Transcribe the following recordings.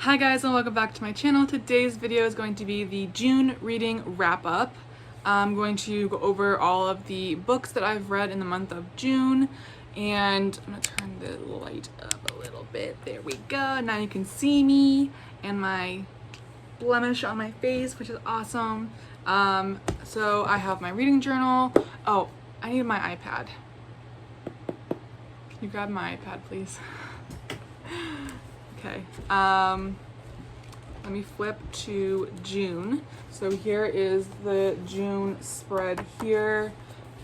Hi guys and welcome back to my channel. Today's video is going to be the June reading wrap-up. I'm going to go over all of the books that I've read in the month of June, and I'm going to turn the light up a little bit. There we go. Now you can see me and my blemish on my face, which is awesome. So I have my reading journal. Oh, I need my iPad. Can you grab my iPad, please? Okay, let me flip to June. So here is the June spread here,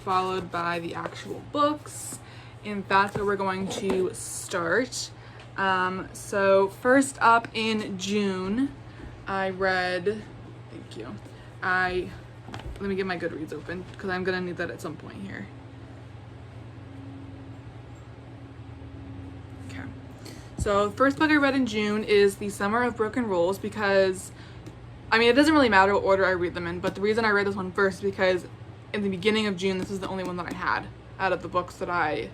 followed by the actual books, and that's where we're going to start. So first up in June, I read, thank you, let me get my Goodreads open because I'm gonna need that at some point here. So the first book I read in June is The Summer of Broken Rules because, I mean, it doesn't really matter what order I read them in, but the reason I read this one first is because in the beginning of June, this is the only one that I had out of the books that I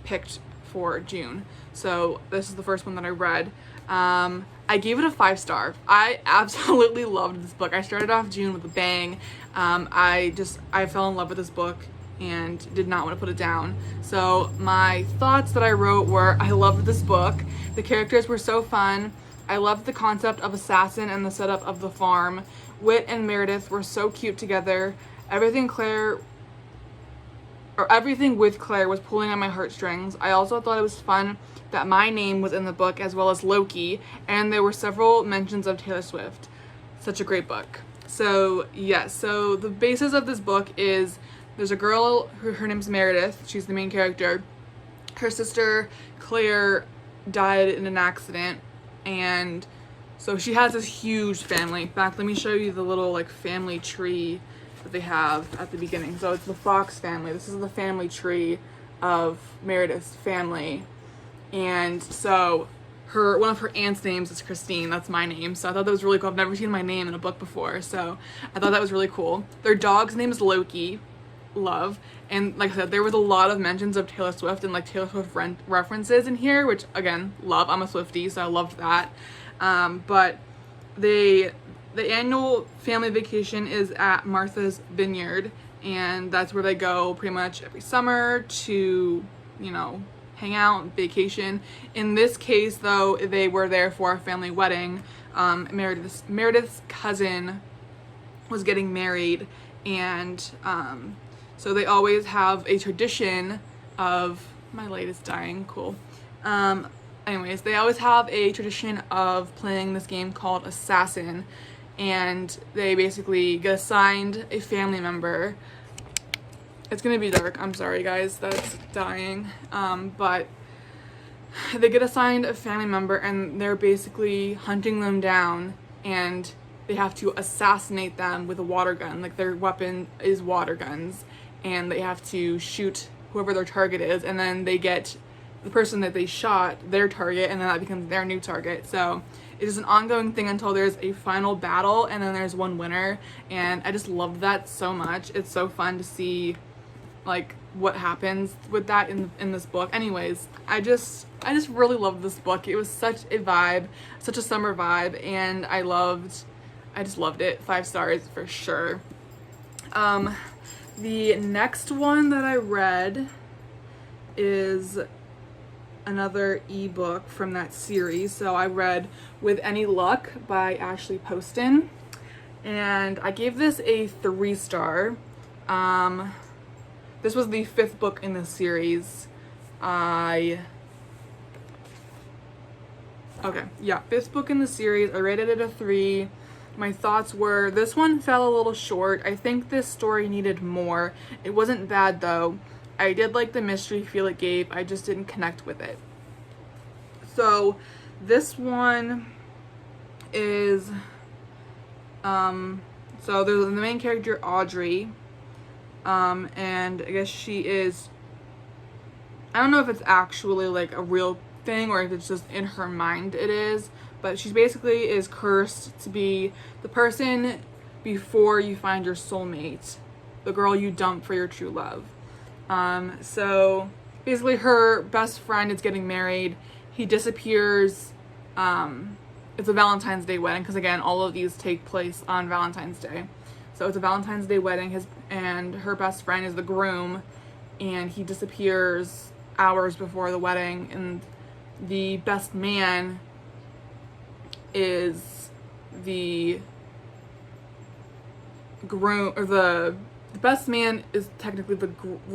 picked for June. So this is the first one that I read. I gave it a 5-star. I absolutely loved this book. I started off June with a bang. I fell in love with this book and did not want to put it down. So my thoughts that I wrote were, I loved this book. The characters were so fun. I loved the concept of assassin and the setup of the farm. Whit and Meredith were so cute together. Everything with Claire was pulling on my heartstrings. I also thought it was fun that my name was in the book as well as Loki, and there were several mentions of Taylor Swift. Such a great book. So yes, so the basis of this book is there's a girl, her name's Meredith, she's the main character. Her sister, Claire, died in an accident, and so she has this huge family. In fact, let me show you the little like family tree that they have at the beginning. So it's the Fox family. This is the family tree of Meredith's family. And so one of her aunt's names is Christine. That's my name. So I thought that was really cool. I've never seen my name in a book before, so I thought that was really cool. Their dog's name is Loki. Love. And like I said, there was a lot of mentions of Taylor Swift and like Taylor Swift references in here, which again, love. I'm a Swiftie, so I loved that. But the annual family vacation is at Martha's Vineyard, and that's where they go pretty much every summer to, you know, hang out, vacation. In this case though, they were there for a family wedding. Meredith's cousin was getting married, and so they always have a tradition of, my light is dying, cool. Anyways, they always have a tradition of playing this game called Assassin, and they basically get assigned a family member. It's gonna be dark, I'm sorry guys, that's dying. But they get assigned a family member and they're basically hunting them down, and they have to assassinate them with a water gun. Like their weapon is water guns, and they have to shoot whoever their target is, and then they get the person that they shot their target, and then that becomes their new target. So it is an ongoing thing until there's a final battle, and then there's one winner, and I just love that so much. It's so fun to see like what happens with that in this book. Anyways, I just really loved this book. It was such a vibe, such a summer vibe, and I just loved it. 5 stars for sure. The next one that I read is another ebook from that series. So I read With Any Luck by Ashley Poston, and I gave this a 3-star. This was the 5th book in the series. 5th book in the series. I rated it a 3. My thoughts were, this one fell a little short. I think this story needed more. It wasn't bad though. I did like the mystery feel it gave. I just didn't connect with it. So this one is, so there's the main character, Audrey. And I guess she is, I don't know if it's actually like a real thing or if it's just in her mind it is, but she basically is cursed to be the person before you find your soulmate, the girl you dump for your true love. So basically her best friend is getting married. He disappears it's a Valentine's Day wedding, because again, all of these take place on Valentine's Day. So it's a Valentine's Day wedding. And her best friend is the groom, and he disappears hours before the wedding, and the best man is the groom, or the best man is technically the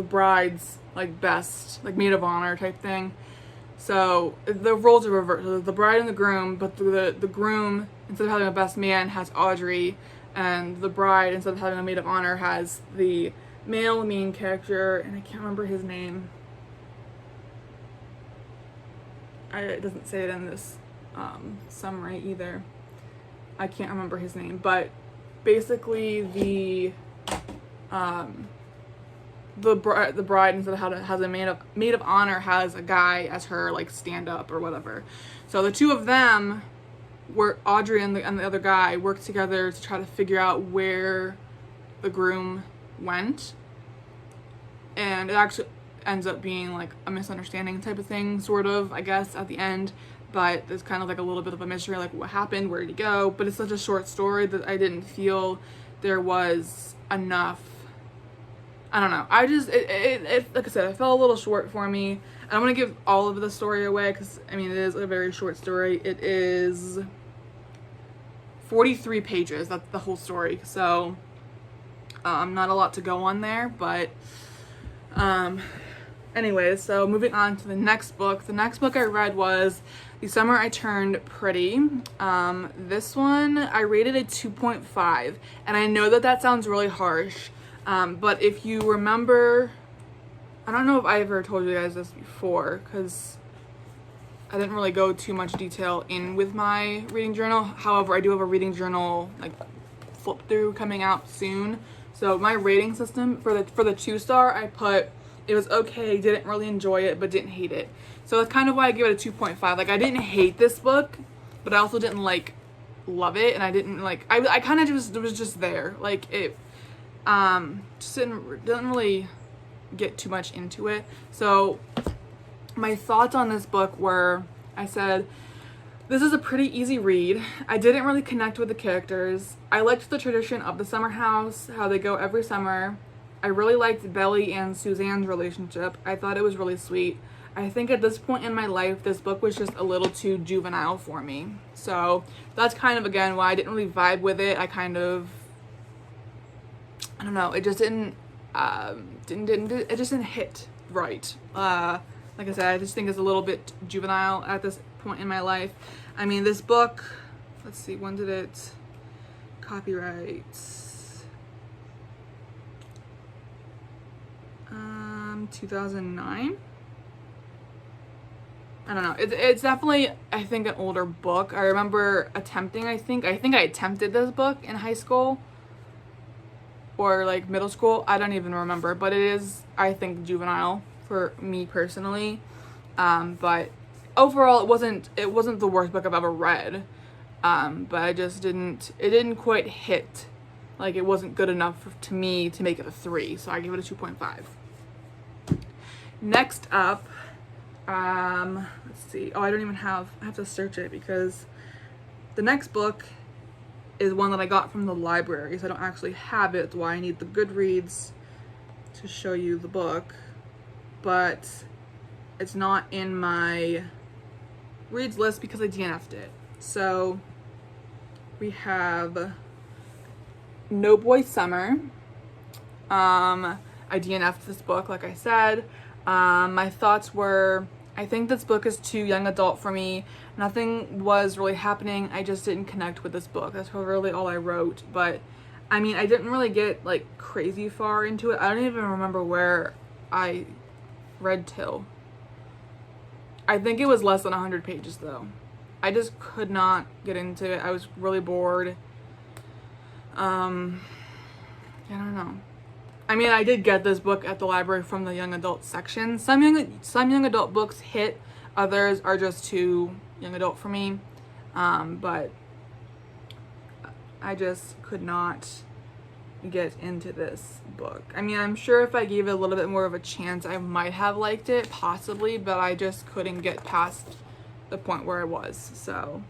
bride's like best, like maid of honor type thing. So the roles are reversed. The bride and the groom, but the groom, instead of having a best man, has Audrey, and the bride, instead of having a maid of honor, has the male main character, and I can't remember his name. It doesn't say it in this summary either. I can't remember his name, but basically the bride, instead of has a maid of honor, has a guy as her like stand up or whatever. So the two of them, Audrey and the other guy, work together to try to figure out where the groom went, and it actually ends up being like a misunderstanding type of thing, sort of, I guess, at the end. But there's kind of like a little bit of a mystery, like what happened, where did he go? But it's such a short story that I didn't feel there was enough. I don't know. I just, it like I said, it fell a little short for me. I don't want to give all of the story away, because, I mean, it is a very short story. It is 43 pages. That's the whole story. So, not a lot to go on there, but, anyways, so moving on to the next book. The next book I read was The Summer I Turned Pretty. This one, I rated a 2.5, and I know that sounds really harsh, but if you remember, I don't know if I ever told you guys this before, because I didn't really go too much detail in with my reading journal. However, I do have a reading journal like flip through coming out soon. So my rating system for the 2-star, I put it was okay, didn't really enjoy it, but didn't hate it. So that's kind of why I give it a 2.5. Like, I didn't hate this book, but I also didn't like love it, and I didn't like, I kind of just, it was just there. Like, it just didn't really get too much into it. So my thoughts on this book were, I said, this is a pretty easy read. I didn't really connect with the characters. I liked the tradition of the summer house, how they go every summer. I really liked Belly and Suzanne's relationship. I thought it was really sweet. I think at this point in my life, this book was just a little too juvenile for me. So that's kind of, again, why I didn't really vibe with it. I don't know, it just didn't hit right. Like I said, I just think it's a little bit juvenile at this point in my life. I mean, this book, let's see, when did it copyright? 2009. I don't know. It's definitely, I think, an older book. I remember attempting, I think I attempted this book in high school or like middle school. I don't even remember, but it is, I think, juvenile for me personally. But overall, it wasn't the worst book I've ever read. But it didn't quite hit. Like, it wasn't good enough to me to make it a 3, so I give it a 2.5. Next up, let's see. Oh, I have to search it, because the next book is one that I got from the library, so I don't actually have it. That's why I need the Goodreads to show you the book, but it's not in my reads list because I DNF'd it. So we have No Boy Summer. I DNF'd this book, like I said. My thoughts were, I think this book is too young adult for me. Nothing was really happening. I just didn't connect with this book. That's really all I wrote. But I mean, I didn't really get like crazy far into it. I don't even remember where I read till. I think it was less than 100 pages though. I just could not get into it. I was really bored. I don't know. I mean, I did get this book at the library from the young adult section. Some young adult books hit, others are just too young adult for me. But I just could not get into this book. I mean, I'm sure if I gave it a little bit more of a chance, I might have liked it, possibly, but I just couldn't get past the point where I was. So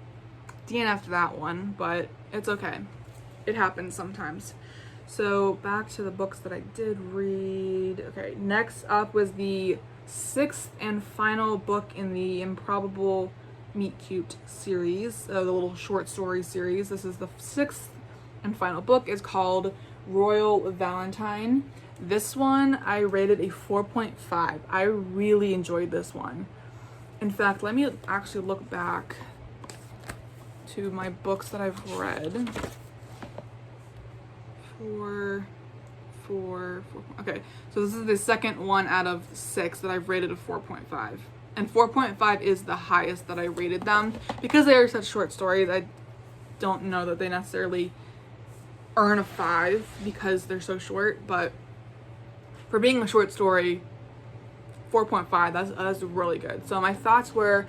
DNF'd that one, but it's okay. It happens sometimes. So back to the books that I did read. Okay, next up was the 6th and final book in the Improbable Meet Cute series, the little short story series. This is the 6th and final book. It's called Royal Valentine. This one I rated a 4.5. I really enjoyed this one. In fact, let me actually look back to my books that I've read. Okay, so this is the second one out of 6 that I've rated a 4.5. And 4.5 is the highest that I rated them. Because they are such short stories, I don't know that they necessarily earn a 5 because they're so short, but for being a short story, 4.5, that's really good. So my thoughts were,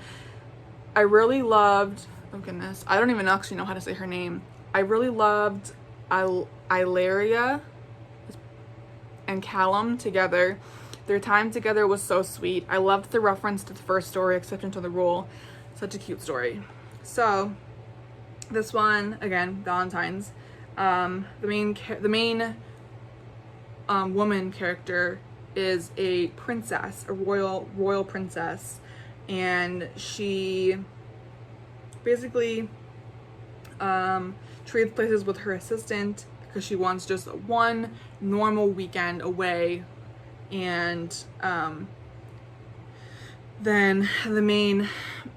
I really loved, oh goodness, I don't even actually know how to say her name. I really loved Ilaria and Callum together. Their time together was so sweet. I loved the reference to the first story, Exception to the Rule. Such a cute story. So this one, again, Valentine's. The main woman character is a princess, a royal princess, and she basically trades places with her assistant because she wants just one normal weekend away. And then the main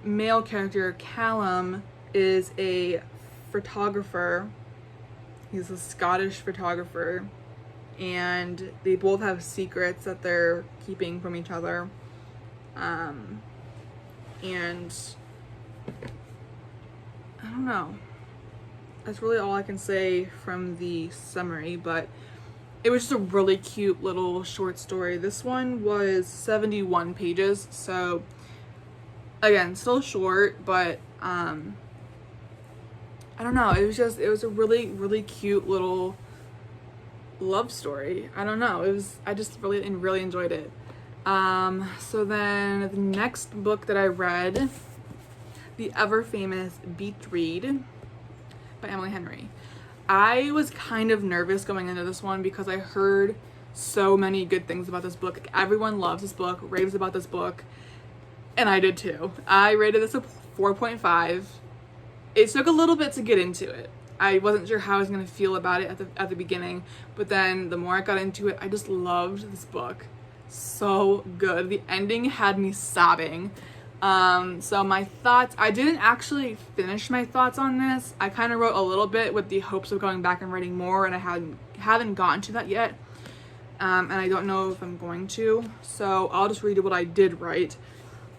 male character, Callum, is a photographer. He's a Scottish photographer, and they both have secrets that they're keeping from each other. And I don't know. That's really all I can say from the summary, but it was just a really cute little short story. This one was 71 pages, so again, still short, but I don't know. It was a really cute little love story. I don't know. I just really enjoyed it. So then the next book that I read, the ever famous Beach Read by Emily Henry. I was kind of nervous going into this one because I heard so many good things about this book. Everyone loves this book, raves about this book, and I did too. I rated this a 4.5. It took a little bit to get into it. I wasn't sure how I was going to feel about it at the beginning, but then the more I got into it, I just loved this book. So good. The ending had me sobbing. So my thoughts, I didn't actually finish my thoughts on this. I kind of wrote a little bit with the hopes of going back and writing more, and I haven't gotten to that yet. And I don't know if I'm going to. So I'll just read what I did write.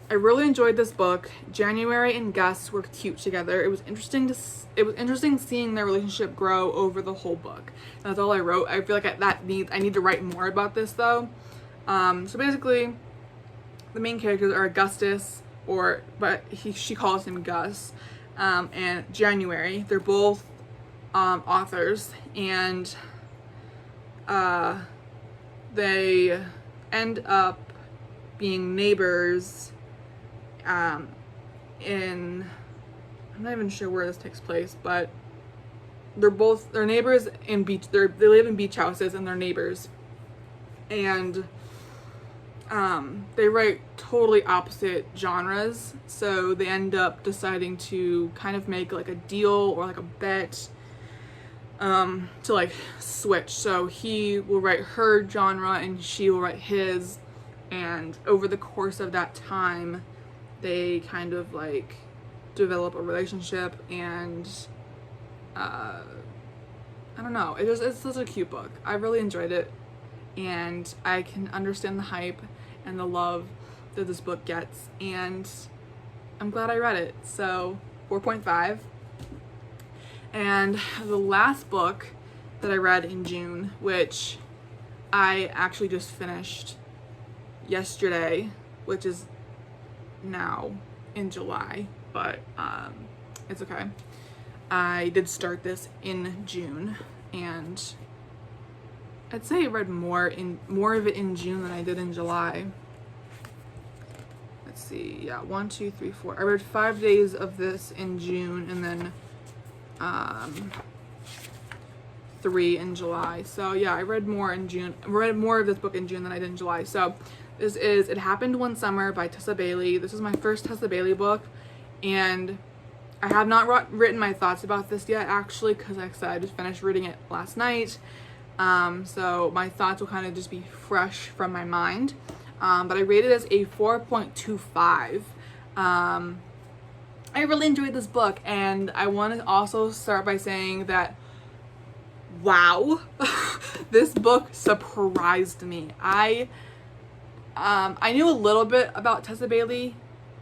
I really enjoyed this book. January and Gus were cute together. It was interesting seeing their relationship grow over the whole book. That's all I wrote. I feel like I need to write more about this though. So basically, the main characters are Augustus, but she calls him Gus, and January. They're both authors, and they end up being neighbors I'm not even sure where this takes place, but they're neighbors in they live in beach houses, and they're neighbors, and they write totally opposite genres, so they end up deciding to kind of make like a deal or like a bet to like switch. So he will write her genre and she will write his, and over the course of that time they kind of like develop a relationship, and I don't know, it's such a cute book. I really enjoyed it, and I can understand the hype and the love that this book gets, and I'm glad I read it. So 4.5. And the last book that I read in June, which I actually just finished yesterday, which is now in July, but it's okay. I did start this in June, and I'd say I read more of it in June than I did in July. Let's see, yeah, 1, 2, 3, 4. I read 5 days of this in June, and then 3 in July. So yeah, I read more in June. I read more of this book in June than I did in July. So this is It Happened One Summer by Tessa Bailey. This is my first Tessa Bailey book, and I have not written my thoughts about this yet, actually, because like I said, I just finished reading it last night. So my thoughts will kind of just be fresh from my mind. But I rated it as a 4.25. I really enjoyed this book, and I want to also start by saying that, wow, this book surprised me. I knew a little bit about Tessa Bailey,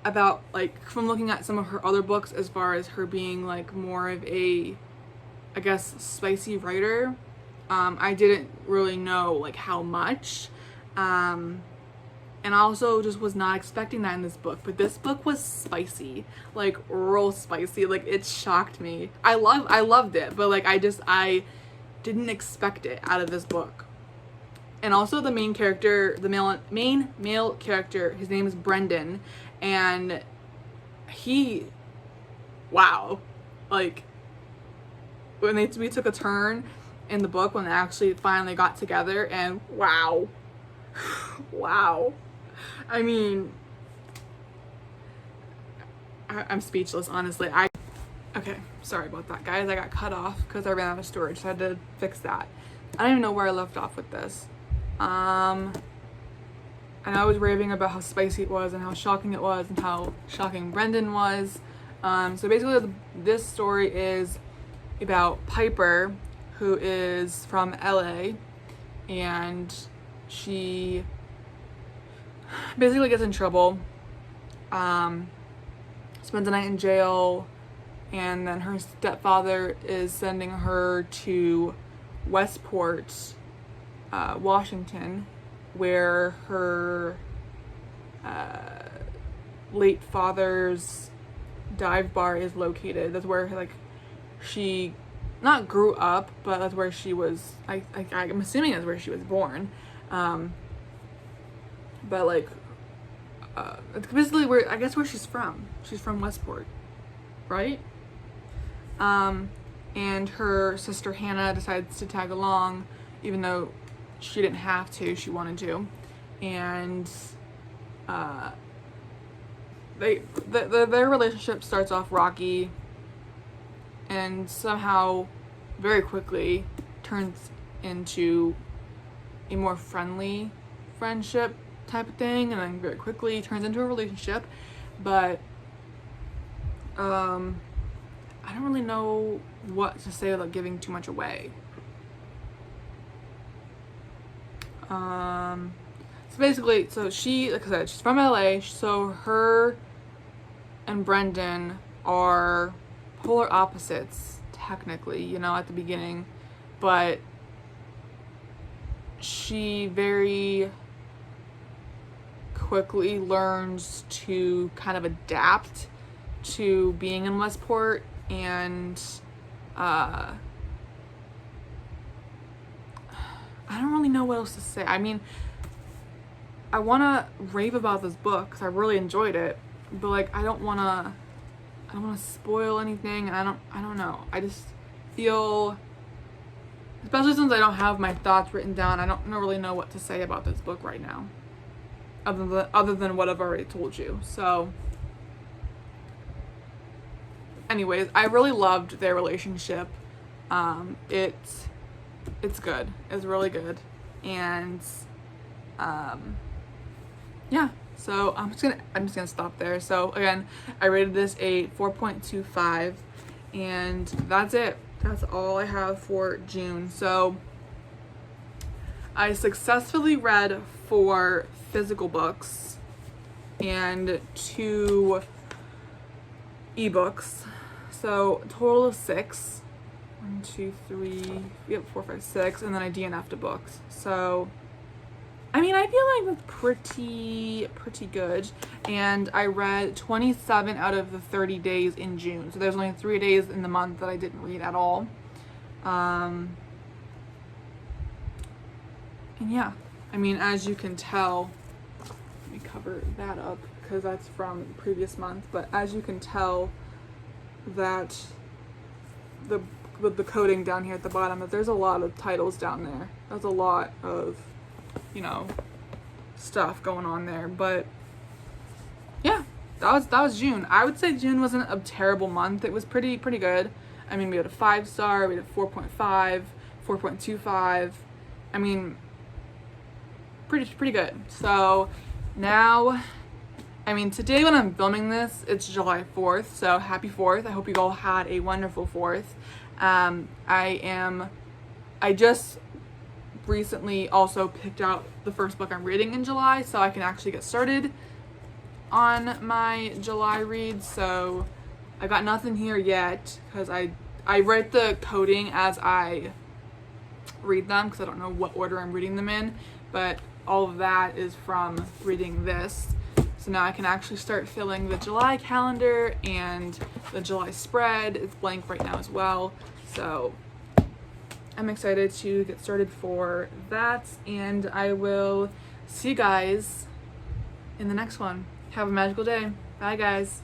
about like from looking at some of her other books, as far as her being like more of a, I guess, spicy writer. I didn't really know like how much, and I also just was not expecting that in this book. But this book was spicy, like real spicy. Like it shocked me. I loved it, but like I didn't expect it out of this book. And also the main character, the main male character, his name is Brendan, and wow, like when we took a turn in the book when they actually finally got together, and wow, wow. I mean, I'm speechless, honestly. Okay, sorry about that, guys. I got cut off because I ran out of storage, so I had to fix that. I don't even know where I left off with this. I know I was raving about how spicy it was and how shocking it was and how shocking Brendan was. So basically this story is about Piper, who is from LA, and she basically gets in trouble, spends the night in jail, and then her stepfather is sending her to Westport, Washington, where her late father's dive bar is located. That's where like she not grew up, but that's where she was. I'm assuming that's where she was born. But like it's basically where, I guess, where she's from. She's from Westport, right? And her sister Hannah decides to tag along, even though she didn't have to, she wanted to. And their relationship starts off rocky, and somehow very quickly turns into a more friendly friendship type of thing, and then very quickly turns into a relationship. But I don't really know what to say without giving too much away. So basically, so she, like I said, she's from LA, so her and Brendan are polar opposites, technically, you know, at the beginning, but she very quickly learns to kind of adapt to being in Westport, and I don't really know what else to say. I mean, I want to rave about this book because I really enjoyed it, but like I don't want to spoil anything, and I don't know. I just feel, especially since I don't have my thoughts written down, I don't really know what to say about this book right now, other than what I've already told you. So anyways, I really loved their relationship. It's good. It's really good. And yeah, so I'm just gonna stop there. So again, I rated this a 4.25, and that's it. That's all I have for June. So I successfully read 4 physical books and 2 ebooks, so a total of 6. 1, 2, 3, yep, 4, 5, 6, and then I DNF'd a books. So I mean, I feel like that's pretty good. And I read 27 out of the 30 days in June. So there's only 3 days in the month that I didn't read at all. And yeah, I mean, as you can tell, let me cover that up because that's from the previous month, but as you can tell that with the coding down here at the bottom, that there's a lot of titles down there. There's a lot of, you know, stuff going on there. But yeah, that was June. I would say June wasn't a terrible month. It was pretty good. I mean, we had a 5-star, we had a 4.5, 4.25. I mean, pretty good. So now, I mean, today when I'm filming this, it's July 4th, so happy 4th. I hope you all had a wonderful 4th. I just recently also picked out the first book I'm reading in July, so I can actually get started on my July reads. So I got nothing here yet because I write the coding as I read them because I don't know what order I'm reading them in, but all of that is from reading this. So now I can actually start filling the July calendar and the July spread. It's blank right now as well. So I'm excited to get started for that, and I will see you guys in the next one. Have a magical day. Bye, guys.